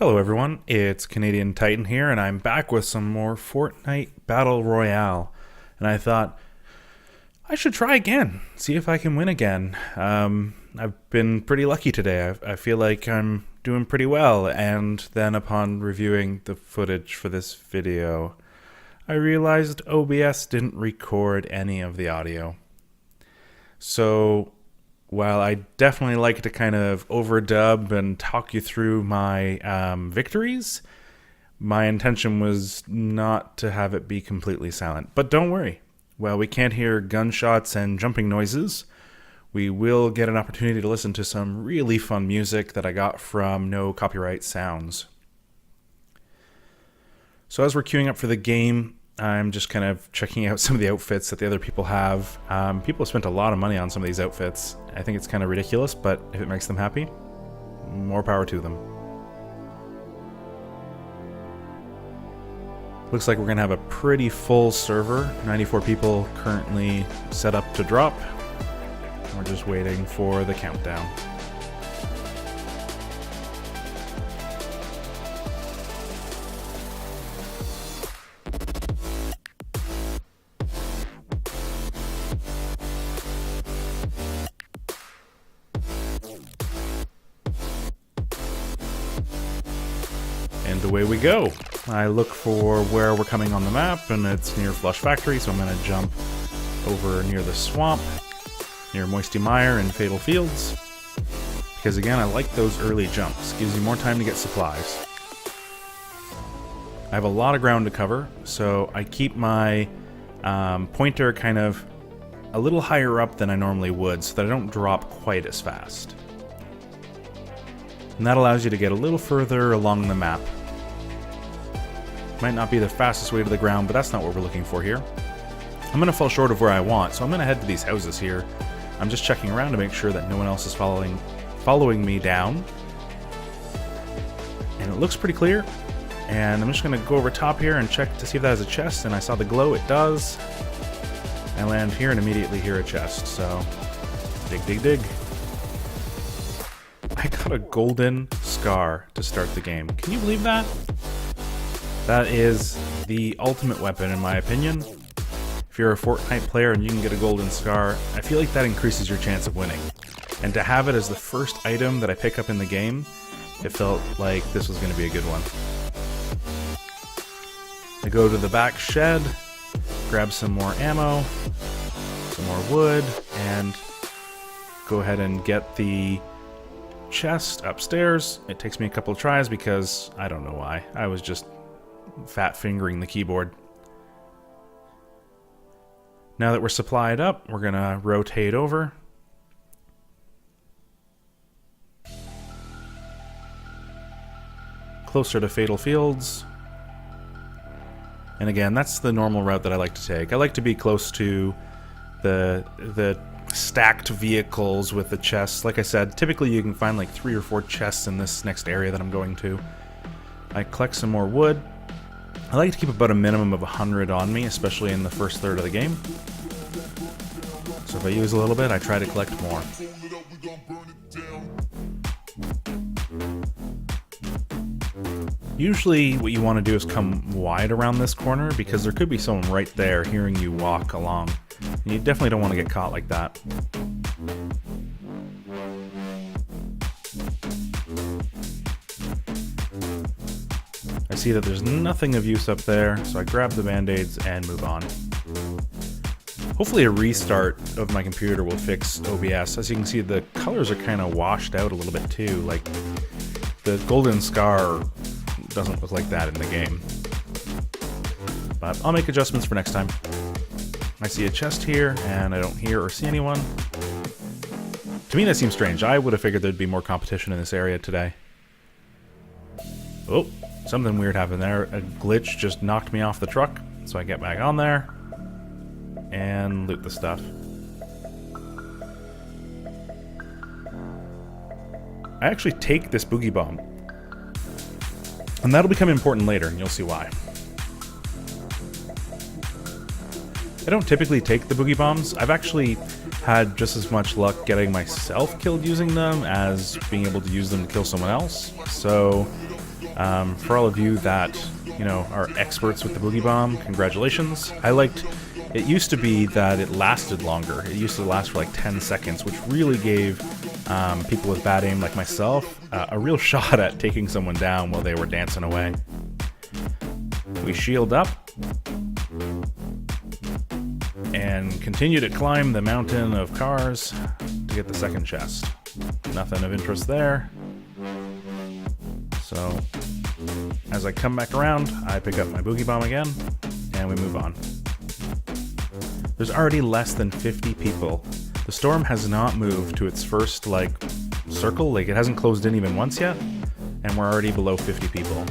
Hello everyone, it's CanadianTitan here, and I'm back with some more Fortnite Battle Royale. And I thought, I should try again, see if I can win again. I've been pretty lucky today. I feel like I'm doing pretty well, and then upon reviewing the footage for this video, I realized OBS didn't record any of the audio. So while I definitely like to kind of overdub and talk you through my victories, my intention was not to have it be completely silent. But don't worry. While we can't hear gunshots and jumping noises, we will get an opportunity to listen to some really fun music that I got from No Copyright Sounds. So as we're queuing up for the game, I'm just kind of checking out some of the outfits that the other people have. People have spent a lot of money on some of these outfits. I think it's kind of ridiculous, but if it makes them happy, more power to them. Looks like we're going to have a pretty full server. 94 people currently set up to drop. We're just waiting for the countdown. And away we go. I look for where we're coming on the map, and it's near Flush Factory, so I'm going to jump over near the swamp, near Moisty Mire and Fatal Fields. Because again, I like those early jumps. Gives you more time to get supplies. I have a lot of ground to cover, so I keep my pointer kind of a little higher up than I normally would, so that I don't drop quite as fast. And that allows you to get a little further along the map. Might not be the fastest way to the ground, but that's not what we're looking for here. I'm going to fall short of where I want, so I'm going to head to these houses here. I'm just checking around to make sure that no one else is following me down. And it looks pretty clear. And I'm just going to go over top here and check to see if that has a chest, and I saw the glow, it does. I land here and immediately hear a chest, so dig, dig, dig. I got a golden scar to start the game. Can you believe that? That is the ultimate weapon in my opinion. If you're a Fortnite player and you can get a golden scar, I feel like that increases your chance of winning. And to have it as the first item that I pick up in the game, it felt like this was going to be a good one. I go to the back shed, grab some more ammo, some more wood, and go ahead and get the chest upstairs. It takes me a couple of tries because I don't know why. I was just fat fingering the keyboard. Now that we're supplied up, we're gonna rotate over. Closer to Fatal Fields. And again, that's the normal route that I like to take. I like to be close to the stacked vehicles with the chests. Like I said, typically you can find like 3 or 4 chests in this next area that I'm going to. I collect some more wood. I like to keep about a minimum of 100 on me, especially in the first third of the game. So if I use a little bit, I try to collect more. Usually what you want to do is come wide around this corner, because there could be someone right there hearing you walk along. And you definitely don't want to get caught like that. I see that there's nothing of use up there, so I grab the band-aids and move on. Hopefully a restart of my computer will fix OBS. As you can see, the colors are kind of washed out a little bit too. Like, the golden scar doesn't look like that in the game. But I'll make adjustments for next time. I see a chest here, and I don't hear or see anyone. To me that seems strange. I would have figured there'd be more competition in this area today. Oh, something weird happened there. A glitch just knocked me off the truck, so I get back on there and loot the stuff. I actually take this boogie bomb, and that'll become important later, and you'll see why. I don't typically take the boogie bombs. I've actually had just as much luck getting myself killed using them as being able to use them to kill someone else. So For all of you that, are experts with the Boogie Bomb, congratulations. It used to be that it lasted longer. It used to last for like 10 seconds, which really gave people with bad aim like myself a real shot at taking someone down while they were dancing away. We shield up and continue to climb the mountain of cars to get the second chest. Nothing of interest there. So, as I come back around, I pick up my Boogie Bomb again, and we move on. There's already less than 50 people. The storm has not moved to its first, circle. It hasn't closed in even once yet, and we're already below 50 people.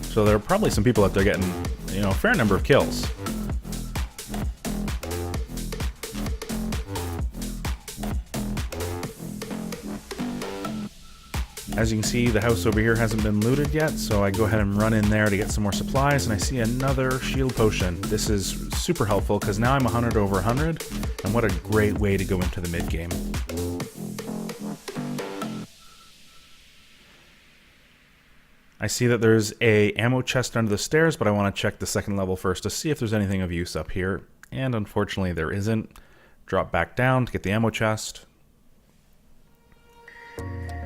So there are probably some people out there getting, a fair number of kills. As you can see, the house over here hasn't been looted yet, so I go ahead and run in there to get some more supplies, and I see another shield potion. This is super helpful, because now I'm 100 over 100, and what a great way to go into the mid-game. I see that there's a ammo chest under the stairs, but I want to check the second level first to see if there's anything of use up here, and unfortunately there isn't. Drop back down to get the ammo chest.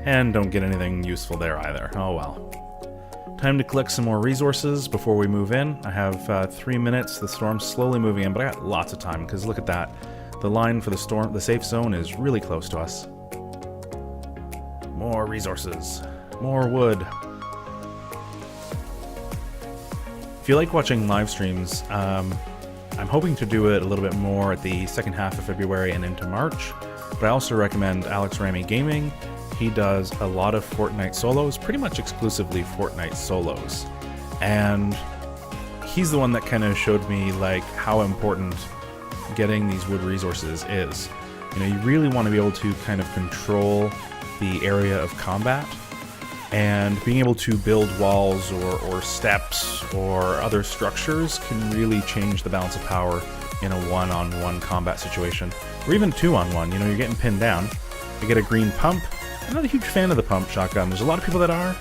And don't get anything useful there either. Oh well. Time to collect some more resources before we move in. I have 3 minutes. The storm's slowly moving in, but I got lots of time because look at that. The line for the safe zone is really close to us. More resources. More wood. If you like watching live streams, I'm hoping to do it a little bit more at the second half of February and into March. But I also recommend Alex Ramy Gaming. He does a lot of Fortnite solos, pretty much exclusively Fortnite solos. And he's the one that kind of showed me how important getting these wood resources is. You really want to be able to kind of control the area of combat, and being able to build walls or steps or other structures can really change the balance of power in a one-on-one combat situation, or even two-on-one. You're getting pinned down. I get a green pump. I'm not a huge fan of the pump shotgun. There's a lot of people that are.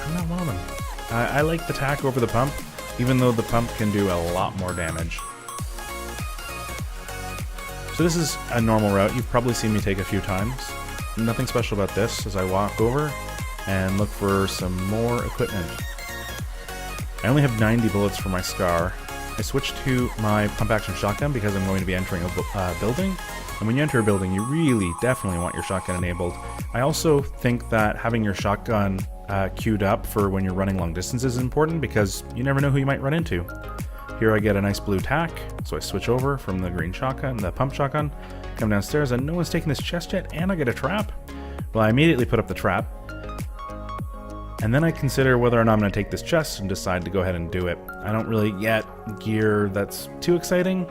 I'm not one of them. I like the tack over the pump, even though the pump can do a lot more damage. So this is a normal route. You've probably seen me take a few times. Nothing special about this as I walk over and look for some more equipment. I only have 90 bullets for my Scar. I switched to my pump-action shotgun because I'm going to be entering a building. And when you enter a building, you really definitely want your shotgun enabled. I also think that having your shotgun queued up for when you're running long distances is important because you never know who you might run into. Here I get a nice blue tack, so I switch over from the green shotgun, the pump shotgun, come downstairs, and no one's taken this chest yet, and I get a trap. Well, I immediately put up the trap, and then I consider whether or not I'm going to take this chest and decide to go ahead and do it. I don't really get gear that's too exciting,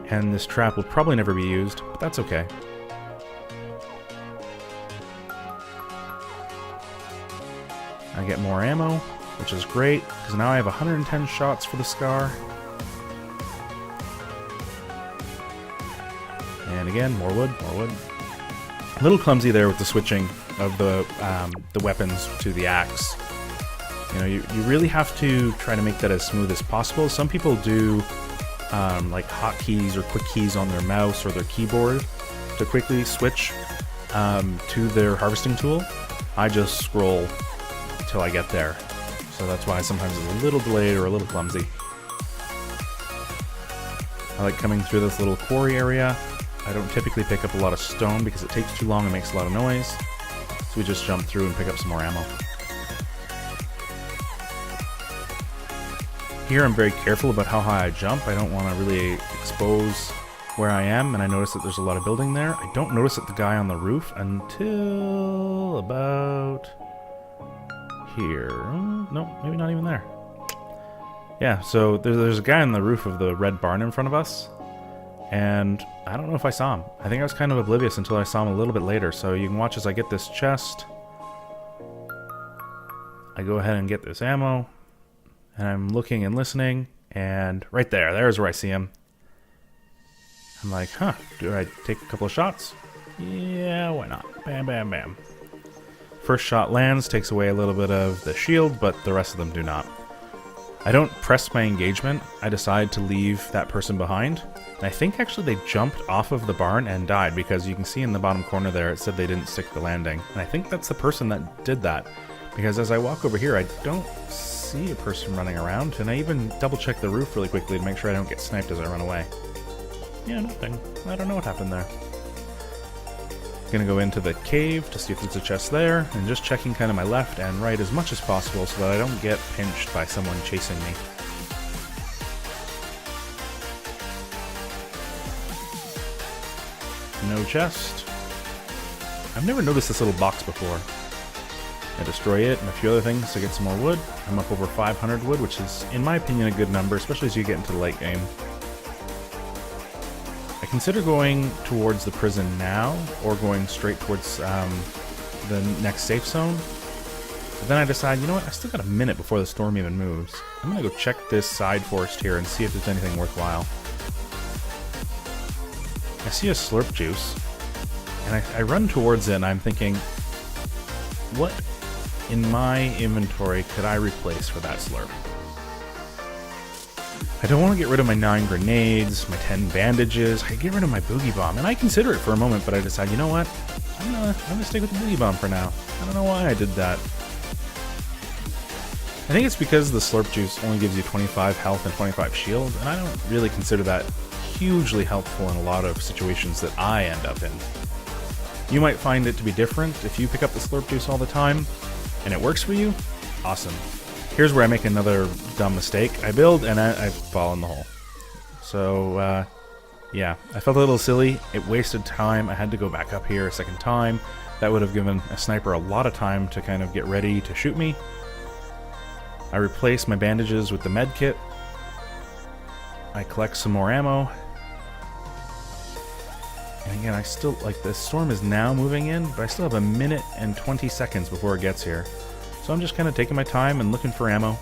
and this trap will probably never be used, but that's okay. I get more ammo, which is great, because now I have 110 shots for the Scar. And again, more wood, more wood. A little clumsy there with the switching of the weapons to the axe. You really have to try to make that as smooth as possible. Some people do like hotkeys or quick keys on their mouse or their keyboard to quickly switch to their harvesting tool. I just scroll until I get there. So that's why sometimes it's a little delayed or a little clumsy. I like coming through this little quarry area. I don't typically pick up a lot of stone because it takes too long and makes a lot of noise. So we just jump through and pick up some more ammo. Here I'm very careful about how high I jump. I don't want to really expose where I am, and I notice that there's a lot of building there. I don't notice that the guy on the roof until about here. No, maybe not even there. Yeah, so there's a guy on the roof of the red barn in front of us, and I don't know if I saw him. I think I was kind of oblivious until I saw him a little bit later, so you can watch as I get this chest. I go ahead and get this ammo, and I'm looking and listening, and right there's where I see him. I'm like, do I take a couple of shots? Yeah, why not? Bam, bam, bam. First shot lands, takes away a little bit of the shield, but the rest of them do not. I don't press my engagement. I decide to leave that person behind. And I think actually they jumped off of the barn and died, because you can see in the bottom corner there it said they didn't stick the landing. And I think that's the person that did that, because as I walk over here I don't see a person running around, and I even double check the roof really quickly to make sure I don't get sniped as I run away. Yeah, nothing. I don't know what happened there. Gonna go into the cave to see if there's a chest there, and just checking kind of my left and right as much as possible so that I don't get pinched by someone chasing me. No chest. I've never noticed this little box before. I destroy it and a few other things to get some more wood. I'm up over 500 wood, which is, in my opinion, a good number, especially as you get into the late game. I consider going towards the prison now, or going straight towards the next safe zone. But then I decide, you know what, I still got a minute before the storm even moves. I'm gonna go check this side forest here and see if there's anything worthwhile. I see a slurp juice, and I run towards it, and I'm thinking, what in my inventory could I replace for that slurp? I don't want to get rid of my 9 grenades, my 10 bandages. I could get rid of my boogie bomb, and I consider it for a moment, but I decide, you know what? I'm gonna stick with the boogie bomb for now. I don't know why I did that. I think it's because the slurp juice only gives you 25 health and 25 shield, and I don't really consider that hugely helpful in a lot of situations that I end up in. You might find it to be different if you pick up the slurp juice all the time, and it works for you. Awesome. Here's where I make another dumb mistake. I build and I fall in the hole. So, yeah, I felt a little silly. It wasted time. I had to go back up here a second time. That would have given a sniper a lot of time to kind of get ready to shoot me. I replace my bandages with the med kit. I collect some more ammo. And again, I still, like, the storm is now moving in, but I still have a minute and 20 seconds before it gets here. So I'm just kind of taking my time and looking for ammo.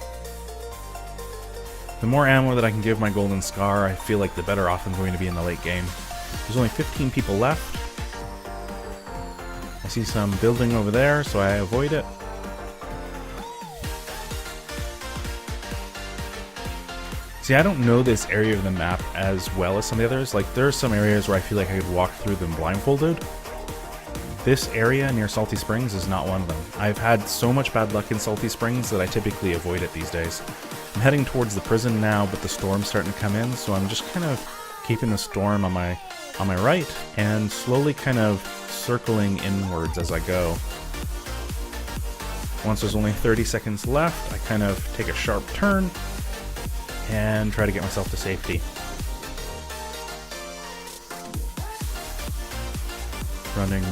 The more ammo that I can give my golden scar, I feel like the better off I'm going to be in the late game. There's only 15 people left. I see some building over there, so I avoid it. See, I don't know this area of the map as well as some of the others. Like, there are some areas where I feel like I could walk through them blindfolded. This area near Salty Springs is not one of them. I've had so much bad luck in Salty Springs that I typically avoid it these days. I'm heading towards the prison now, but the storm's starting to come in, so I'm just kind of keeping the storm on my right and slowly kind of circling inwards as I go. Once there's only 30 seconds left, I kind of take a sharp turn and try to get myself to safety. Running.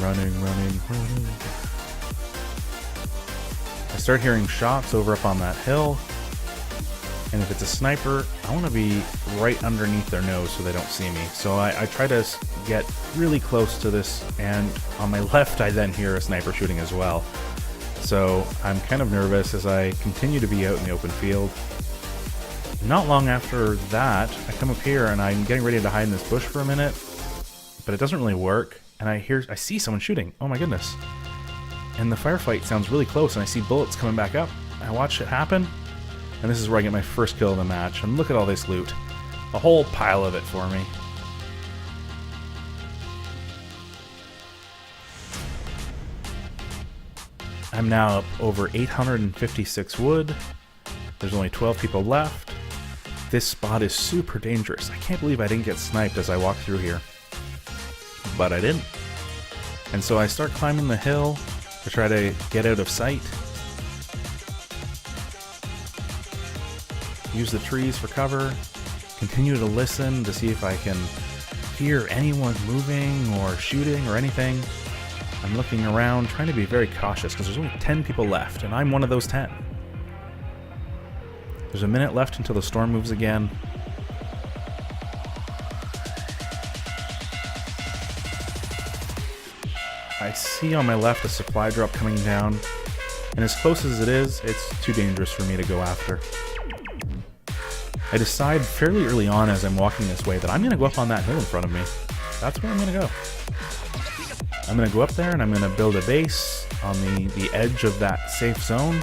I start hearing shots over up on that hill, and if it's a sniper, I want to be right underneath their nose so they don't see me. So I try to get really close to this, and on my left I then hear a sniper shooting as well. So I'm kind of nervous as I continue to be out in the open field. Not long after that, I come up here and I'm getting ready to hide in this bush for a minute, but it doesn't really work. And I see someone shooting. Oh my goodness. And the firefight sounds really close, and I see bullets coming back up. I watch it happen, and this is where I get my first kill of the match. And look at all this loot. A whole pile of it for me. I'm now up over 856 wood. There's only 12 people left. This spot is super dangerous. I can't believe I didn't get sniped as I walked through here. But I didn't. And so I start climbing the hill to try to get out of sight. Use the trees for cover. Continue to listen to see if I can hear anyone moving or shooting or anything. I'm looking around, trying to be very cautious because there's only 10 people left, and I'm one of those 10. There's a minute left until the storm moves again. I see on my left a supply drop coming down, and as close as it is, it's too dangerous for me to go after. I decide fairly early on as I'm walking this way that I'm going to go up on that hill in front of me. That's where I'm going to go. I'm going to go up there and I'm going to build a base on the edge of that safe zone.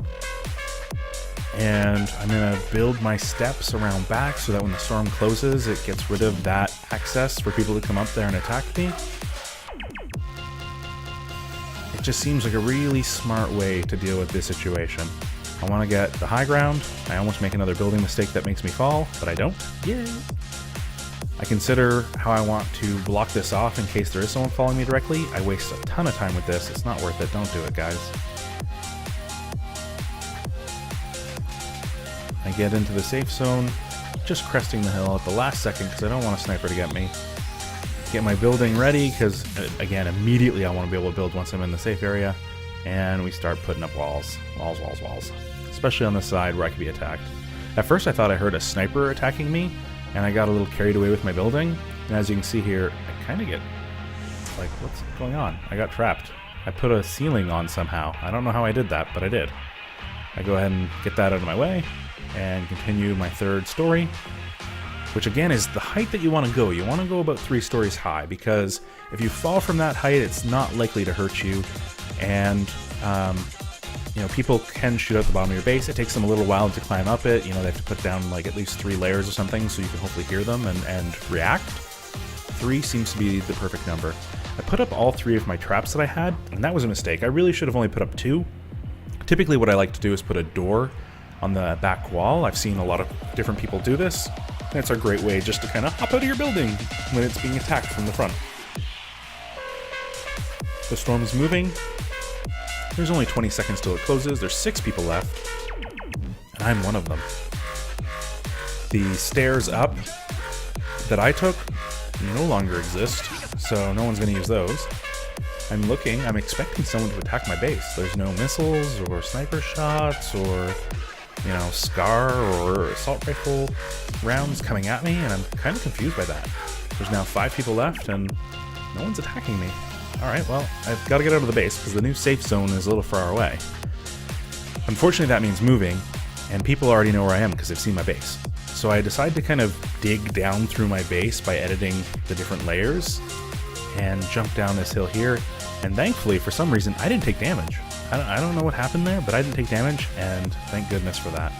And I'm gonna build my steps around back so that when the storm closes, it gets rid of that access for people to come up there and attack me. It just seems like a really smart way to deal with this situation. I want to get the high ground. I almost make another building mistake that makes me fall, but I don't. Yay! I consider how I want to block this off in case there is someone following me directly. I waste a ton of time with this. It's not worth it. Don't do it, guys. I get into the safe zone, just cresting the hill at the last second because I don't want a sniper to get me. Get my building ready because, again, immediately I want to be able to build once I'm in the safe area. And we start putting up walls. Walls, walls, walls. Especially on the side where I could be attacked. At first I thought I heard a sniper attacking me, and I got a little carried away with my building. And as you can see here, I kind of get, like, what's going on? I got trapped. I put a ceiling on somehow. I don't know how I did that, but I did. I go ahead and get that out of my way, and continue my third story, which again is the height that you want to go. You want to go about 3 stories high, because if you fall from that height, it's not likely to hurt you, and you know, people can shoot out the bottom of your base. It takes them a little while to climb up it. You know, they have to put down like at least 3 layers or something so you can hopefully hear them and react. 3 seems to be the perfect number. I put up all 3 of my traps that I had, and that was a mistake. I really should have only put up 2. Typically what I like to do is put a door on the back wall. I've seen a lot of different people do this, and it's a great way just to kind of hop out of your building when it's being attacked from the front. The storm is moving. There's only 20 seconds till it closes. There's 6 people left, and I'm one of them. The stairs up that I took no longer exist, so no one's going to use those. I'm expecting someone to attack my base. There's no missiles or sniper shots or, you know, SCAR or assault rifle rounds coming at me, and I'm kind of confused by that. There's now 5 people left, and no one's attacking me. Alright, well, I've got to get out of the base because the new safe zone is a little far away. Unfortunately, that means moving, and people already know where I am because they've seen my base. So I decide to kind of dig down through my base by editing the different layers and jump down this hill here. And thankfully, for some reason, I didn't take damage. I don't know what happened there, but I didn't take damage, and thank goodness for that.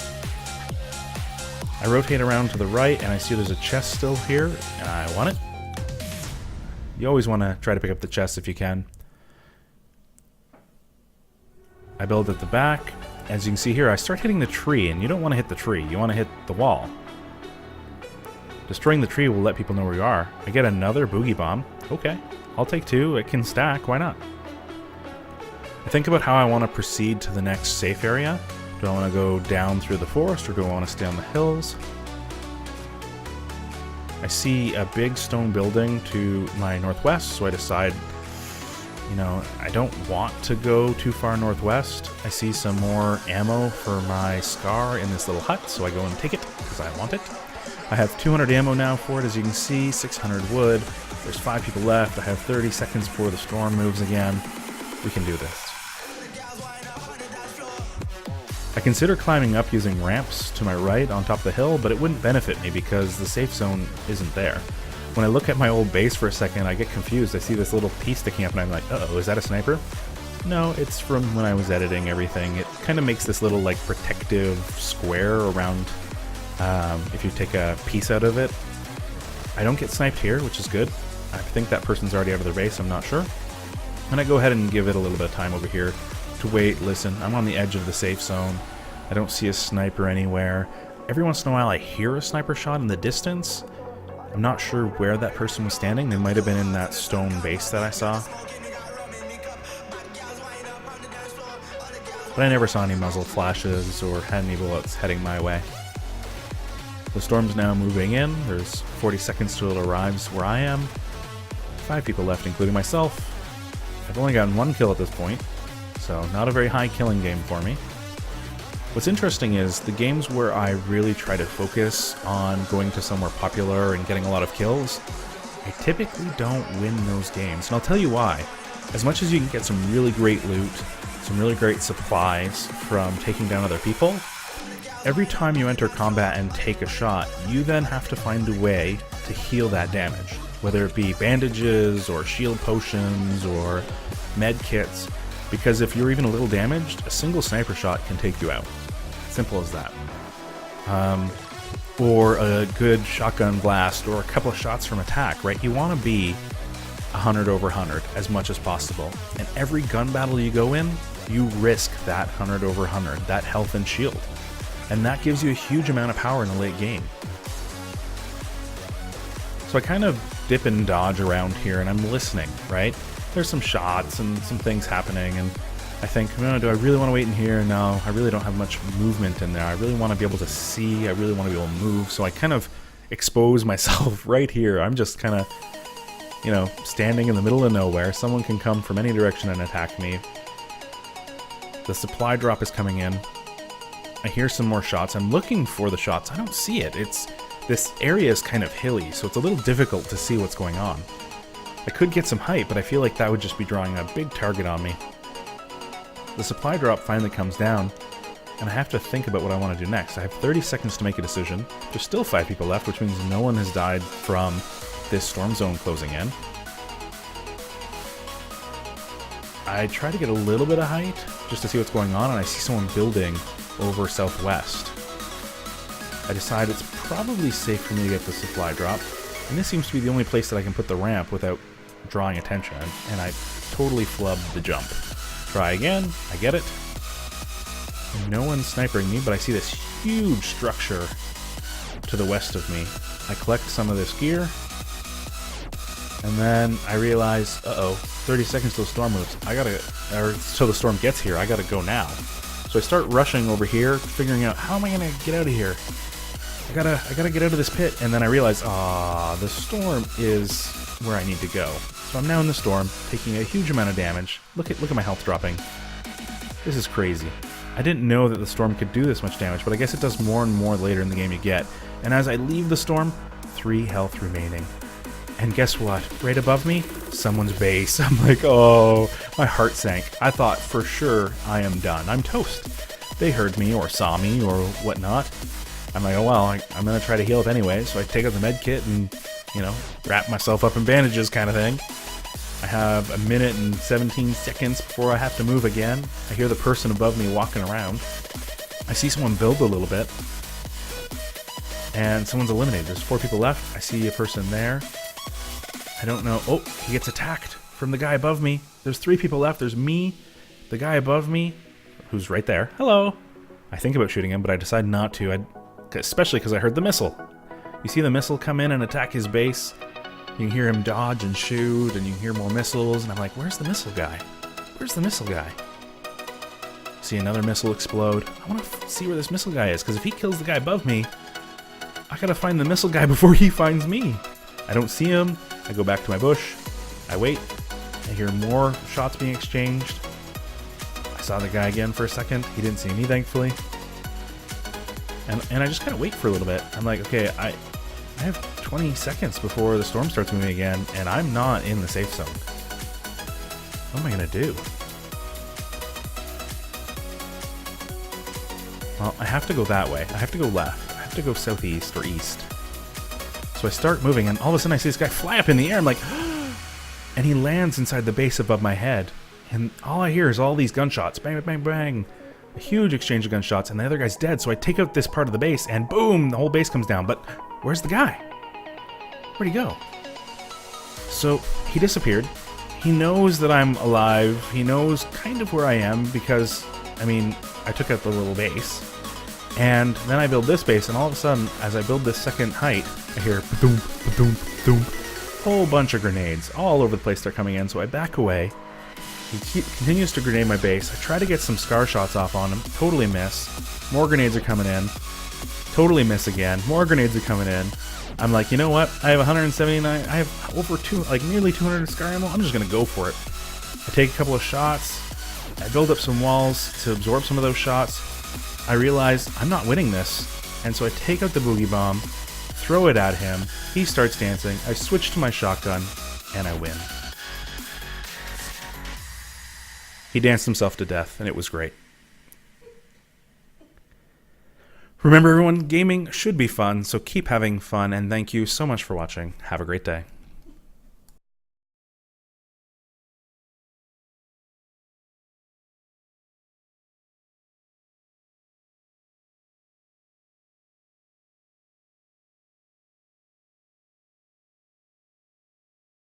I rotate around to the right, and I see there's a chest still here, and I want it. You always want to try to pick up the chest if you can. I build at the back. As you can see here, I start hitting the tree, and you don't want to hit the tree. You want to hit the wall. Destroying the tree will let people know where you are. I get another boogie bomb. Okay, I'll take 2. It can stack. Why not? I think about how I want to proceed to the next safe area. Do I want to go down through the forest, or do I want to stay on the hills? I see a big stone building to my northwest, so I decide, you know, I don't want to go too far northwest. I see some more ammo for my SCAR in this little hut, so I go and take it because I want it. I have 200 ammo now for it, as you can see, 600 wood. There's 5 people left. I have 30 seconds before the storm moves again. We can do this. I consider climbing up using ramps to my right on top of the hill, but it wouldn't benefit me because the safe zone isn't there. When I look at my old base for a second, I get confused. I see this little piece sticking up and I'm like, uh-oh, is that a sniper? No, it's from when I was editing everything. It kind of makes this little like protective square around if you take a piece out of it. I don't get sniped here, which is good. I think that person's already out of their base, I'm not sure. And I go ahead and give it a little bit of time over here to wait, listen. I'm on the edge of the safe zone. I don't see a sniper anywhere. Every once in a while I hear a sniper shot in the distance. I'm not sure where that person was standing. They might have been in that stone base that I saw. But I never saw any muzzle flashes or had any bullets heading my way. The storm's now moving in. There's 40 seconds till it arrives where I am. 5 people left, including myself. I've only gotten 1 kill at this point, so not a very high killing game for me. What's interesting is the games where I really try to focus on going to somewhere popular and getting a lot of kills, I typically don't win those games, and I'll tell you why. As much as you can get some really great loot, some really great supplies from taking down other people, every time you enter combat and take a shot, you then have to find a way to heal that damage. Whether it be bandages or shield potions or med kits, Because if you're even a little damaged, a single sniper shot can take you out. Simple as that. Or a good shotgun blast, or a couple of shots from attack, right? You want to be 100 over 100 as much as possible. And every gun battle you go in, you risk that 100 over 100, that health and shield. And that gives you a huge amount of power in the late game. So I kind of dip and dodge around here, and I'm listening, right? There's some shots and some things happening, and I think, no, do I really want to wait in here? No, I really don't have much movement in there. I really want to be able to see. I really want to be able to move. So I kind of expose myself right here. I'm just kind of, you know, standing in the middle of nowhere. Someone can come from any direction and attack me. The supply drop is coming in. I hear some more shots. I'm looking for the shots. I don't see it. This area is kind of hilly, so it's a little difficult to see what's going on. I could get some height, but I feel like that would just be drawing a big target on me. The supply drop finally comes down, and I have to think about what I want to do next. I have 30 seconds to make a decision. There's still 5 people left, which means no one has died from this storm zone closing in. I try to get a little bit of height, just to see what's going on, and I see someone building over southwest. I decide it's probably safe for me to get the supply drop, and this seems to be the only place that I can put the ramp without drawing attention, and I totally flubbed the jump. Try again, I get it. No one's snipering me, but I see this huge structure to the west of me. I collect some of this gear, and then I realize, 30 seconds till the storm moves. Till the storm gets here, I gotta go now. So I start rushing over here, figuring out, how am I gonna get out of here? I gotta get out of this pit, and then I realize, the storm is where I need to go. So I'm now in the storm, taking a huge amount of damage. Look at my health dropping. This is crazy. I didn't know that the storm could do this much damage, but I guess it does more and more later in the game you get. And as I leave the storm, 3 health remaining. And guess what? Right above me, someone's base. I'm like, oh, my heart sank. I thought for sure I am done. I'm toast. They heard me or saw me or whatnot. I'm like, oh well, I'm gonna try to heal up anyway. So I take out the med kit and, you know, wrap myself up in bandages kind of thing. I have 1 minute and 17 seconds before I have to move again. I hear the person above me walking around. I see someone build a little bit. And someone's eliminated. There's 4 people left. I see a person there. I don't know. Oh, he gets attacked from the guy above me. There's 3 people left. There's me, the guy above me, who's right there. Hello. I think about shooting him, but I decide not to, especially because I heard the missile. You see the missile come in and attack his base. You can hear him dodge and shoot, and you can hear more missiles, and I'm like, where's the missile guy? Where's the missile guy? See another missile explode. I want to see where this missile guy is, because if he kills the guy above me, I gotta find the missile guy before he finds me. I don't see him. I go back to my bush. I wait. I hear more shots being exchanged. I saw the guy again for a second. He didn't see me, thankfully. And I just kind of wait for a little bit. I'm like, okay, I have 20 seconds before the storm starts moving again, and I'm not in the safe zone. What am I going to do? Well, I have to go that way. I have to go left. I have to go southeast or east. So I start moving, and all of a sudden I see this guy fly up in the air. I'm like, and he lands inside the base above my head. And all I hear is all these gunshots. Bang, bang, bang. A huge exchange of gunshots, and the other guy's dead. So I take out this part of the base, and boom, the whole base comes down. But where's the guy? Where'd he go? So he disappeared. He knows that I'm alive. He knows kind of where I am because, I mean, I took out the little base. And then I build this base, and all of a sudden, as I build this second height, I hear ba-doom, ba-doom, ba-doom. Whole bunch of grenades all over the place. They're coming in, so I back away. He continues to grenade my base. I try to get some scar shots off on him. Totally miss. More grenades are coming in. Totally miss again. More grenades are coming in. I'm like, you know what? I have 179. I have over nearly 200 scar ammo. I'm just gonna go for it. I take a couple of shots. I build up some walls to absorb some of those shots. I realize I'm not winning this, and so I take out the boogie bomb, throw it at him. He starts dancing. I switch to my shotgun, and I win. He danced himself to death, and it was great. Remember, everyone, gaming should be fun, so keep having fun, and thank you so much for watching. Have a great day.